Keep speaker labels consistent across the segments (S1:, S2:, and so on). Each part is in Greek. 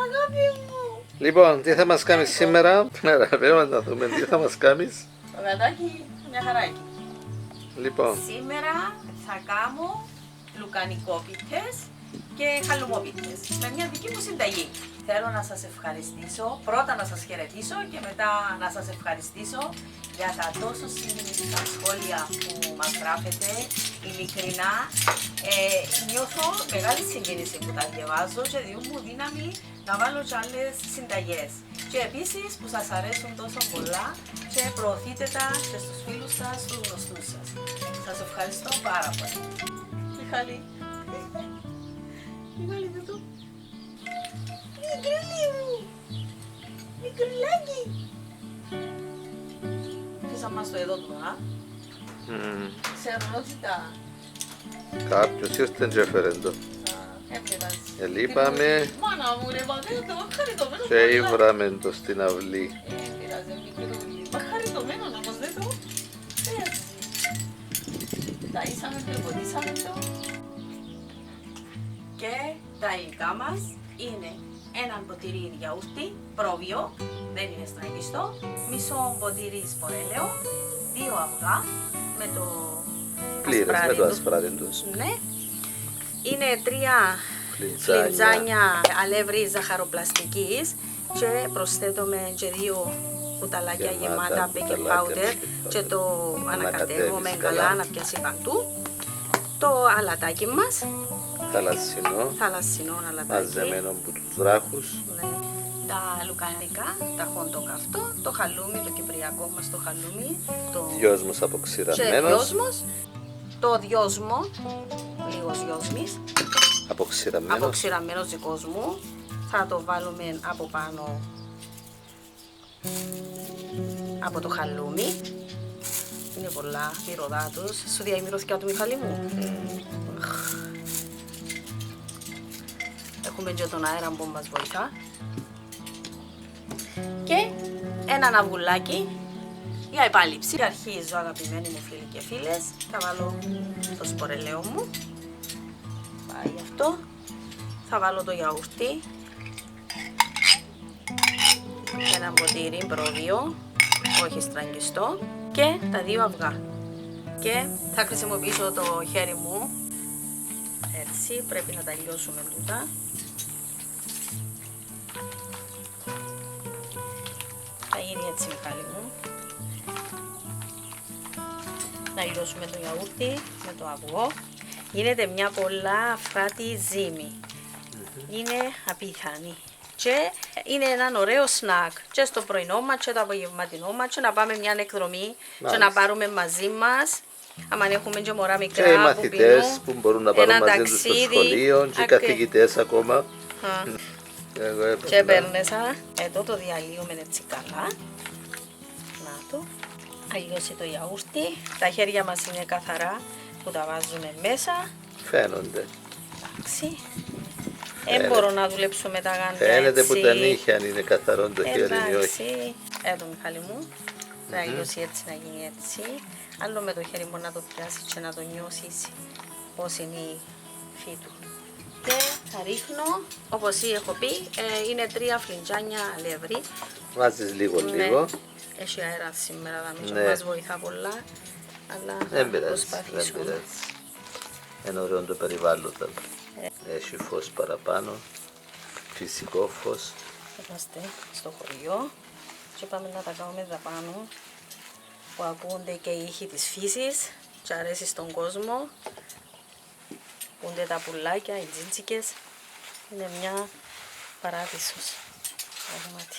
S1: Αγάπη μου.
S2: Λοιπόν, τι θα μας κάνεις σήμερα? Πρέπει να δούμε τι θα μας κάνεις.
S1: Το γατάκι μια χαράκι.
S2: Λοιπόν,
S1: Σήμερα θα κάνω λουκανικόπιτες και χαλουμόπιτες με μια δική μου συνταγή. Θέλω να σας ευχαριστήσω, πρώτα να σας χαιρετήσω και μετά να σας ευχαριστήσω για τα τόσο συγκινητικά σχόλια που μας γράφετε, ειλικρινά. Νιώθω μεγάλη συγκίνηση που τα διαβάζω και δίνουν μου δύναμη να βάλω και άλλες συνταγές. Και επίσης που σας αρέσουν τόσο πολλά και προωθείτε τα και στους φίλους σας, στους γνωστούς σας. Σας ευχαριστώ πάρα πολύ. Μιχάλη. Μιχάλη, δεν το... Μικρούλι μου. Μικρουλάκι. Πήσα μας το εδώ του, Σε ρολότσιτα.
S2: κάποιος ήρθε και έφερε το.
S1: Έπρεπε.
S2: Λείπαμε
S1: Μάνα μου ρε πατέρα, το χαριτωμένο.
S2: και ήβραμε το στην αυλή.
S1: Πειράζει, μικρούλι. Μα χαριτωμένο όμως δεν το. Έτσι. Ταΐσαμε το, ποτίσαμε το. Και τα υλικά μας είναι ένα ποτήρι γιαούρτι, πρόβιο, δεν είναι στραγγιστό, μισό ποτήρι σπορέλαιο, 2 αυγά με το
S2: Πλήρες με το ασπράδεντο.
S1: Ναι. Είναι 3 φλιτζάνια αλεύρι ζαχαροπλαστικής και προσθέτουμε και 2 κουταλάκια γεμάτα baking powder και το ανακατεύουμε καλά να πιάσει παντού. Το αλατάκι μας, θαλασσινό αλατάκι,
S2: μαζεμένο από τους δράχους.
S1: ναι. Τα λουκανικά, τα χοντοκαυτό, το χαλούμι, το κυπριακό μας το χαλούμι, το
S2: Δυόσμος
S1: και
S2: αποξηραμένος.
S1: δυόσμος, το δυόσμο, λίγος δυόσμης,
S2: Αποξηραμένος.
S1: αποξηραμένος δικός μου, θα το βάλουμε από πάνω από το χαλούμι. Είναι πολλά μυρωδάτος. Σου διαμυρωθηκά του Μιχάλη μου. Έχουμε και τον αέρα που μας βοηθά. Και ένα αυγουλάκι για επάλυψη. Αρχίζω, αγαπημένοι μου φίλοι και φίλες, θα βάλω το σπορελαίο μου. Πάει αυτό. Θα βάλω το γιαούρτι. Ένα ποτήρι πρόβιο, όχι στραγγιστό. Και τα 2 αυγά. Και θα χρησιμοποιήσω το χέρι μου. Έτσι, πρέπει να τα λιώσουμε τούτα. Θα γίνει έτσι, Μιχάλη μου. Να λιώσουμε το γιαούρτι με το αυγό. Γίνεται μια πολλά φράτη ζύμη. Είναι απίθανη. Και είναι ένα ωραίο σνακ και στο πρωινό μας και το απογευματινό μας και να πάμε μια εκδρομή και να πάρουμε μαζί μας. Αν έχουμε και μωρά μικρά
S2: Και οι
S1: που
S2: μαθητές
S1: πίνουν,
S2: που μπορούν να πάρουν
S1: ένα
S2: μαζί τους στο
S1: ταξίδι.
S2: σχολείο και οι καθηγητές ακόμα. Εγώ έπαιρνα.
S1: Και παίρνεσα, εδώ το διαλύουμε έτσι καλά. Να το. Αλλιώσει το γιαούρτι. Τα χέρια μας είναι καθαρά που τα βάζουμε μέσα.
S2: Φαίνονται.
S1: Εντάξει. Δεν μπορώ να δουλέψω με τα γάντια
S2: Φαίνεται
S1: έτσι.
S2: που τα νύχια αν είναι καθαρό το χέρι ή όχι.
S1: Εντάξει. Εδώ, Μιχάλη μου. Θα αλλιώσει έτσι να γίνει έτσι. Άλλο με το χέρι μου να το πιάσει και να το νιώσεις πώς είναι η υφή του. Και θα ρίχνω, όπως έχω πει, είναι 3 φλιτζάνια αλεύρι.
S2: Βάζεις λίγο.
S1: Έχει αέρα σήμερα, θα μην
S2: Ναι.
S1: μας βοηθά πολλά, αλλά
S2: Δεν
S1: θα
S2: πειράζει. Δεν
S1: προσπαθήσουμε.
S2: πειράζει. Είναι ωραίο το περιβάλλον. Έχει φως παραπάνω. Φυσικό φως.
S1: Είμαστε στο χωριό και πάμε να τα κάνουμε δαπάνω που ακούγονται και οι ήχοι της φύσης και αρέσει στον κόσμο. Ακούνται τα πουλάκια, οι τζίτσικες. Είναι μια παράδεισος. Πραγματικά.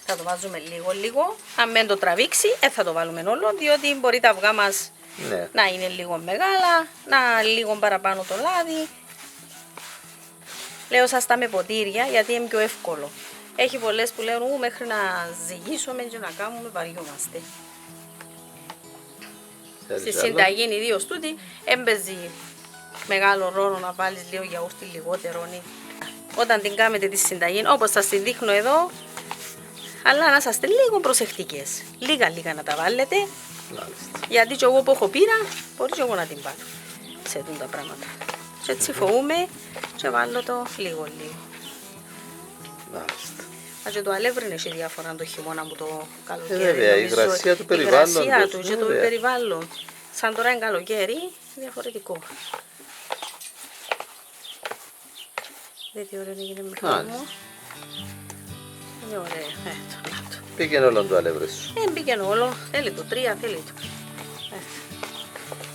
S1: Θα το βάζουμε λίγο. Αν δεν το τραβήξει, θα το βάλουμε όλο, διότι μπορεί τα αυγά μας
S2: Ναι.
S1: να είναι λίγο μεγάλα, να λίγο παραπάνω το λάδι. Λέω σας τα με ποτήρια, γιατί είναι πιο εύκολο. Έχει πολλές που λένε μέχρι να ζυγίσουμε και να κάνουμε βαριόμαστε. Στη συνταγή είναι ιδίως τούτη, έμπαιζε μεγάλο ρόλο να βάλεις λίγο γιαούρτι λιγότερο. Όταν την κάνετε τη συνταγή, όπως σας τη δείχνω εδώ, αλλά να είστε λίγο προσεκτικές. Λίγα να τα βάλετε,
S2: Μάλιστα.
S1: γιατί και εγώ που έχω πείρα, μπορεί και εγώ να την πάρω. έτσι τα πράγματα. Και έτσι φοβούμαι και βάλω το λίγο.
S2: Μάλιστα.
S1: Α, και το αλεύρι είναι και διάφορα το χειμώνα που το καλοκαίρι.
S2: Βέβαια, η
S1: νομίζω,
S2: υγρασία του
S1: η υγρασία
S2: περιβάλλοντος,
S1: του και το
S2: βέβαια.
S1: περιβάλλον. Σαν τώρα είναι καλοκαίρι, διαφορετικό. Δεν ωραία έγινε με μου. Είναι ωραία. Το.
S2: Πήγαινε όλο το αλεύρι σου.
S1: Μπήκε όλο. Θέλει το 3, θέλει το.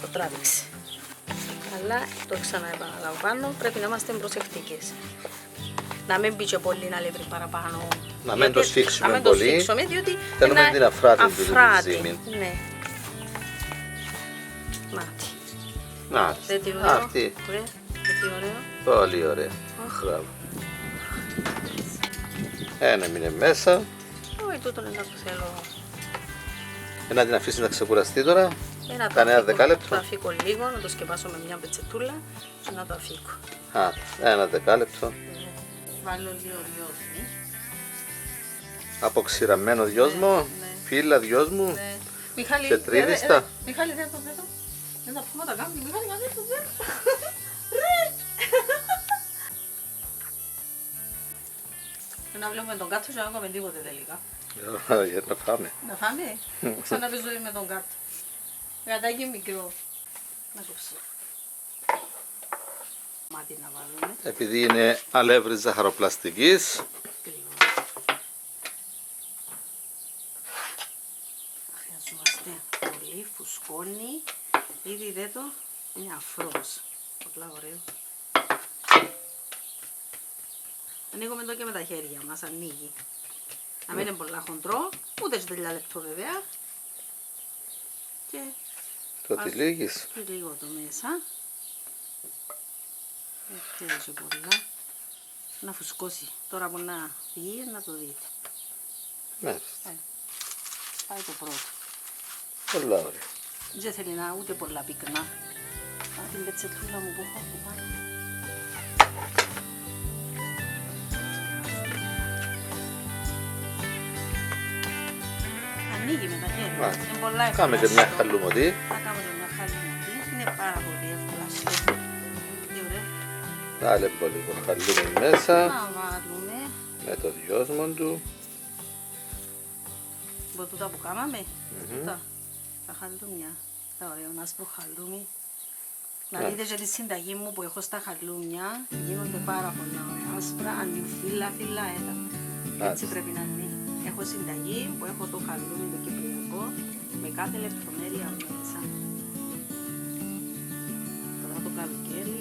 S1: Το τράβηξε. Αλλά το ξαναεπαναλαμβάνω, πρέπει να είμαστε προσεκτικές. Να μην μπει και πολύ αλεύρι παραπάνω.
S2: Να μην το σφίξουμε πολύ.
S1: Να μην το σφίξουμε, διότι
S2: θέλουμε την αφράτη του ζύμη.
S1: Ναι. Μάτι.
S2: Να,
S1: Δεν τι ωραίο.
S2: αυτή.
S1: Δεν τι ωραίο.
S2: Πολύ ωραία. Μπράβο. Ένα μείνε μέσα.
S1: Όχι, τούτο είναι που θέλω.
S2: Να την αφήσει να ξεκουραστεί τώρα.
S1: Να το
S2: Κανένα
S1: αφήκω,
S2: δεκάλεπτο.
S1: το αφήκω λίγο, να το σκεπάσω με μια πετσετούλα και να το αφήκω.
S2: Ένα δεκάλεπτο.
S1: Βάλω λίγο δυόσμι.
S2: Αποξηραμένο δυόσμο.
S1: Ναι.
S2: Φύλλα δυόσμου.
S1: Ναι. Μιχάλη,
S2: Τετρίδιστα.
S1: Μιχάλη, δεν το. Δεν τα πούμε τα κάνουμε. Μιχάλη, μα δεν το δεν. Να βλέπουμε τον κάτω και να κάνουμε τίποτε τελικά.
S2: Για να φάμε.
S1: Να φάμε. Ξαναπέζω με τον κάτω. Γατάκι μικρό. Να κόψω. Μάτι να βάλουμε.
S2: Επειδή είναι αλεύρι ζαχαροπλαστικής.
S1: Χρειαζόμαστε πολύ φουσκώνει. Ήδη δε το είναι αφρός. Πολλά ωραίο. Ανοίγουμε εδώ και με τα χέρια μας, ανοίγει. Να μην είναι πολλά χοντρό, ούτε σε 3 λεπτό βέβαια. Και
S2: Το τυλίγεις.
S1: λίγο το μέσα. Έτσι πολλά. Να φουσκώσει. Τώρα που να βγει, να το δείτε.
S2: Μάλιστα.
S1: Πάει το πρώτο.
S2: Πολλά ωραία.
S1: Δεν θέλει να ούτε πολλά πυκνά. Α, την πετσετούλα μου που έχω από πάνω. Ανοίγει με τα χέρια. Είναι πολλά εύκολα.
S2: Κάμε και μια χαλούμοτη.
S1: Θα κάνω και μια χαλούμοτη. Είναι πάρα πολύ εύκολα στο. Τι ωραία.
S2: Βάλε πολύ το χαλούμι μέσα.
S1: Να βάλουμε.
S2: Με το δυόσμο του.
S1: Από τούτα που κάναμε. Τούτα. Τα χαλούμια. Τα ωραία, ένα άσπρο χαλούμι. Να δείτε και τη συνταγή μου που έχω στα χαλούμια. Γίνονται πάρα πολλά ωραία. Άσπρα, ανιουφύλλα, φυλαέτα. Έτσι πρέπει να είναι. Έχω συνταγή που έχω το χαλούμι το κυπριακό με κάθε λεπτομέρεια μέσα. Τώρα το καλοκαίρι.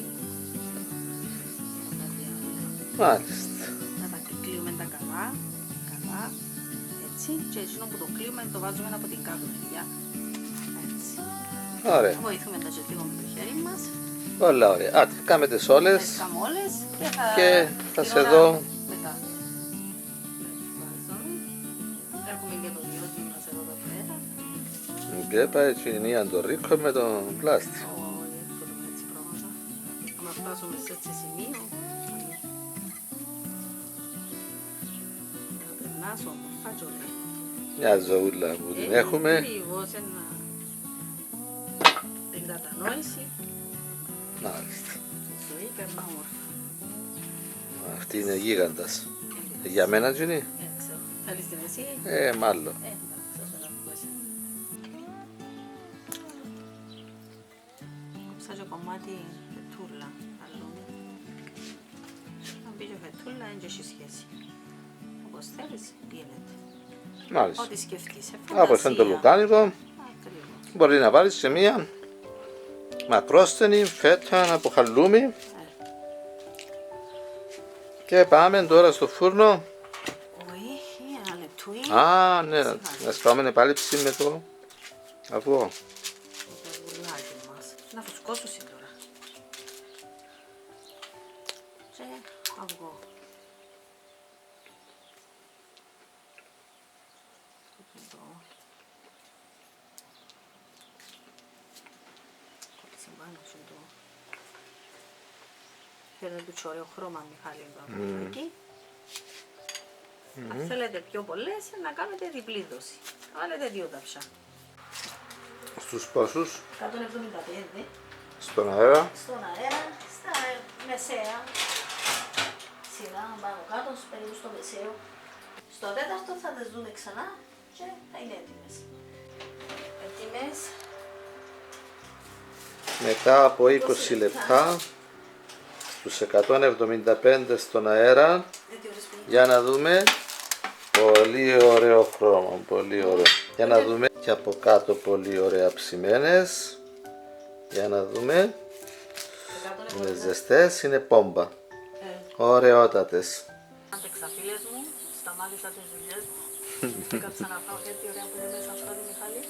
S2: Μάλιστα.
S1: Να τα κλείουμε τα καλά. Καλά. Έτσι. Και έτσι που το κλείουμε το βάζουμε από την κάτω μεριά. Έτσι.
S2: Ωραία.
S1: Βοηθούμε τα λίγο με το χέρι μας.
S2: Πολλά ωραία. Άτε, κάμε τις όλες.
S1: Les καμόλες
S2: Και θα σε δω.
S1: μετά. Έχουμε και το διότι μας εδώ πέρα.
S2: Και πάει τσινία το ρίκο με τον πλάστη.
S1: Όχι, θέλουμε έτσι πράγματα. Αν φτάσουμε σε έτσι σημείο, να περνάς όμορφα και ωραία.
S2: Μια ζωούλα που την έχουμε.
S1: Ακριβώς ένα... την κατανόηση.
S2: Μάλιστα.
S1: Η ζωή περνά όμορφα.
S2: Αυτή είναι γίγαντας. Για μένα Τζινή.
S1: Έτσι. Θέλεις την εσύ?
S2: Μάλλον.
S1: Εντάξει, θα σου αναπτύσσει. Κόψα και κομμάτι φετούλα. Αλούμι. Αν πει και φετούλα, δεν έχει σχέση. Όπως θέλεις, γίνεται.
S2: Μάλιστα.
S1: Ό,τι σκεφτείς.
S2: Από σαν το λουκάνικο
S1: Ακριβώς.
S2: μπορεί να βάλεις σε μία μακρόστενη φέτα από χαλούμι. Και πάμε τώρα στο φούρνο.
S1: Όχι, ένα λεπτούι.
S2: Α, ναι, να σπάμε πάλι ψή με το αυγό.
S1: Το βουλάκι μας. Να φουσκώσουν τώρα. Και αυγό. Εδώ. Κόψε πάνω σου το. Φέρνει το ωραίο χρώμα, Μιχάλη, το αυγάκι. Αν θέλετε πιο πολλές, να κάνετε διπλή δόση. Βάλετε 2 ταψά.
S2: Στους πόσους?
S1: 175.
S2: Στον αέρα.
S1: στον αέρα, στα μεσαία σειρά πάνω κάτω, περίπου στο μεσαίο. Στο τέταρτο θα τις δούμε ξανά και θα είναι έτοιμες. Έτοιμες.
S2: Μετά από 20 λεπτά στους 175 στον αέρα, για να δούμε. Πολύ ωραίο χρώμα, πολύ ωραίο. Για να δούμε και από κάτω πολύ ωραία ψημένες. Για να δούμε. Είναι ζεστές, είναι πόμπα. Ωραιότατες.
S1: Τα ξαφύλες μου, σταμάτησα τις δουλειές μου. Κάτσα να πάω γιατί ωραία που είναι μέσα αυτό τη Μιχάλη.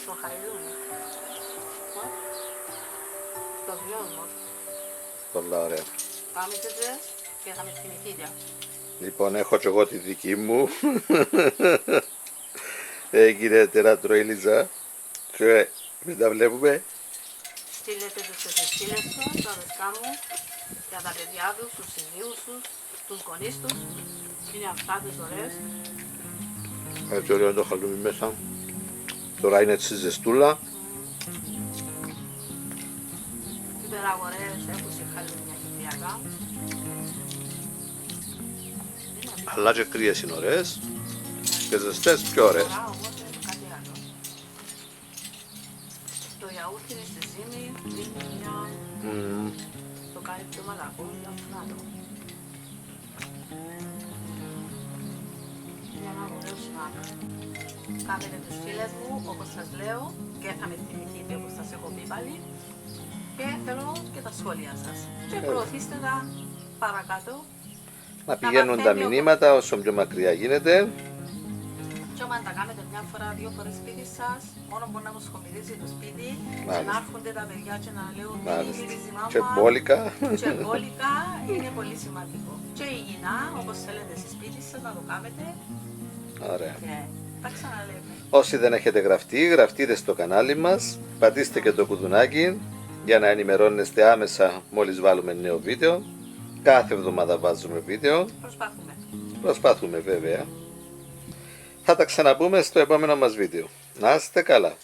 S1: Το χαϊδούνι. Το βιώσμο.
S2: Πολλά ωραία.
S1: Πάμε τέτοιες και θα με θυμηθείτε.
S2: Λοιπόν, έχω και εγώ τη δική μου. Έγινε τεράτρο η Λίζα. Και μην τα βλέπουμε.
S1: Στείλετε τους στις φίλες σου, τα δεσκά μου, για τα παιδιά τους, τους συζύγους τους, τους γονείς τους. Είναι αυτά τις ωραίες.
S2: Έτσι ωραίο το χαλούμι μέσα. Τώρα είναι έτσι ζεστούλα.
S1: Υπεραγορές έχουν σε χαλούμια κυπριακά.
S2: Αλλά και κρύες είναι ωραίες. Και ζεστές πιο ωραίες.
S1: Τώρα όμως είναι κάτι άλλο. Το γιαούρτι είναι στη ζύμη, δίνει μια... Το κάνει πιο μαλακό, για φράτο. Για ένα ωραίο σνακ. Κάνετε τους φίλες μου, όπως σας λέω, και θα με θυμηθείτε όπως σας έχω πει πάλι. Και θέλω και τα σχόλια σας. Και προωθήστε τα παρακάτω.
S2: Να πηγαίνουν τα μηνύματα όσο πιο μακριά γίνεται.
S1: Και όταν τα κάνετε μια φορά, δύο φορές σπίτι σας, μόνο μπορεί να μοσχομυρίζει το σπίτι και
S2: Μάλιστα.
S1: να έρχονται τα παιδιά και να λέω τι
S2: Μάλιστα.
S1: γυρίζει η μάμα.
S2: Και μπόλικα.
S1: Και μπόλικα είναι πολύ σημαντικό. Και υγιεινά, όπως θέλετε στη σπίτι σας να το κάνετε
S2: Ωραία.
S1: και τα ξαναλέμε.
S2: Όσοι δεν έχετε γραφτεί, γραφτείτε στο κανάλι μας. Πατήστε και το κουδουνάκι για να ενημερώνεστε άμεσα μόλις βάλουμε νέο βίντεο. Κάθε εβδομάδα βάζουμε βίντεο.
S1: Προσπαθούμε.
S2: Προσπαθούμε βέβαια. Θα τα ξαναπούμε στο επόμενο μας βίντεο. Να είστε καλά.